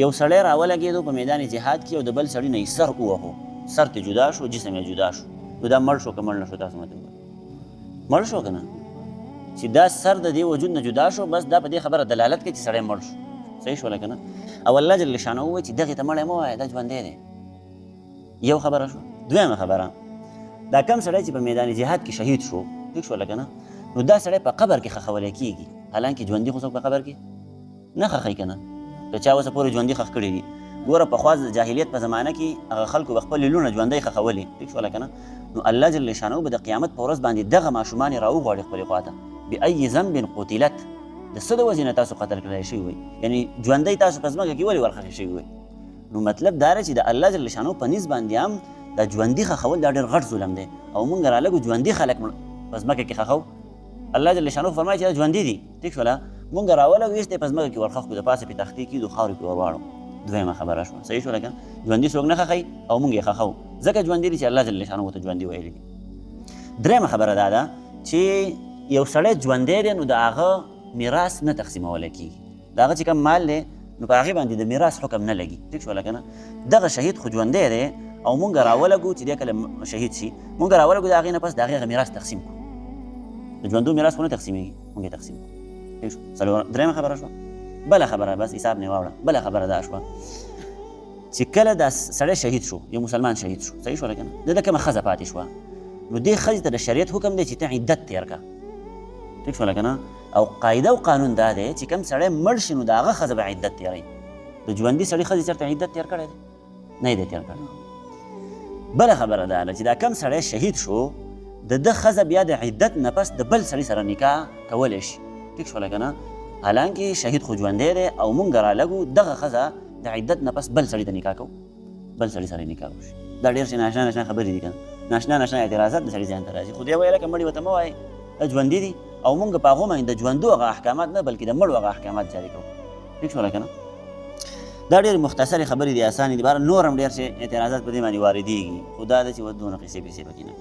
یو سړی راولګېدو په میدان جهاد کې او د بل سړي نه یې سر ووهو، سر ترې جدا شو، جسم یې جدا شو. نو دا مړ شو که مړ نه شو؟ تاسو ماته ووایئ. مړ شو که نه؟ چې دا سر د دې وجود نه جدا شو، بس دا په دې خبره دلالت کوي چې سړی مړ شو. صحیح شوله که نه؟ او الله جل شانه ووایي چې دغې ته مړی مه وایه، دا ژوندی دی. یو خبره شو. دویمه خبره، دا کم سړی چې په میدان جهاد کې شهید شو، ټیک شوله که نه؟ نو دا سړی په قبر کې ښخولی کېږي، حالانکې ژوندي خو څوک په قبر کې نه ښخوي که نه؟ که چا اوسه پورې ژوندي ښخ کړي دي. ګوره پخوا د جاهلیت په زمانه کې هغه خلکو به خپل لوڼه ژوندی ښخولې، ټیک شوله که نه؟ نو الله جل شانه به د قیامت په ورځ باندې دغه ماشومان یې راوغواړي خپلې خوا ته، بأي ذنب قتلت، د څه د وجې نه تاسو قتل کړی شوي وئ، یعنې ژوندی تاسو په ځمکه کې ولې ورخښې شوي وئ؟ نو مطلب دا دی چې د الله جل شانه په نیز باندې هم دا ژوندي ښخول دا ډېر غټ ظلم دی، او موږ رالګو ژوندي خلک په ځمکه کې ښخو. الله جل شانه فرمایي چې دا ژوندي دي، ټیک شوله؟ موږ راولګو ایسته په ځمکه کې ورخښ کړو، د پاسه پې تختې کېږدو، خاورې پې ورواړو. دویمه خبره شوه. صحیح شوله که ژوندي څوک نه ښخوي او موږ یې ښخو، ځکه ژوندي دي چې الله جل شانه ورته ژوندي ویلي دي. درېیمه خبره دا ده چې یو سړی ژوندی دی نو د هغه میراث نه تقسیمولی کېږي. د هغه چې کوم مال دی نو په هغې باندې د میراث حکم نه لګي، ټیک شوله که نه؟ دغه شهید خو ژوندی دی او مونږ راولګو چې دی کله شهید شي، مونږ راولګو د هغې نه پس د هغې هغه میراث تقسیم کړو. د ژوندو میراث خو نه تقسیمېږي، مونږ یې تقسیم کړو. ټیک شو؟ درېیمه خبره شوه. بله خبره، بس حساب نه واوړه، بله خبره دا شوه چې کله دا سړی شهید شو، یو مسلمان شهید شو، صحیح شوله که نه؟ د ده کومه ښځه پاتې شوه، نو دې ښځې ته د شریعت حکم دی چې ته عدت تېر کړه، ټیک شوله که نه؟ او قاعده او قانون دا دی چې کوم سړی مړ شي نو د هغه ښځه به عدت تېروي. د ژوندي سړي ښځې چېرته عدت تېر کړی دی؟ نه یې دی تېر کړی. بله خبره دا ده چې دا کم سړی شهید شو، د ده ښځه بیا د عدت نه پس د بل سړي سره نکاح کولی شي، ټیک شوله که نه؟ حالانکې شهید خو ژوندی دی او مونږ رالګو دغه ښځه د عدت نه پس بل سړي ته نکاح کوو، بل سړي سره نکاح وشي. دا ډېر شي ناشنا ناشنا خبرې دي که نه؟ ناشنا ناشنا اعتراضات د سړي ذهن ته راځي. خو دی ویله که مړي ورته مه وایئ، دا ژوندي دي او مونږ په هغو باندې د ژوندو هغه احکامات نه بلکې د مړو هغه احکامات جاري کوو، ټیک شوله که نه؟ دا ډېرې مختصرې خبرې دي، اسانې دي. بهر نور هم ډېر شي اعتراضات په دې باندې واردېږي، خو دا ده چې دونه قیسې پیسې پکې نه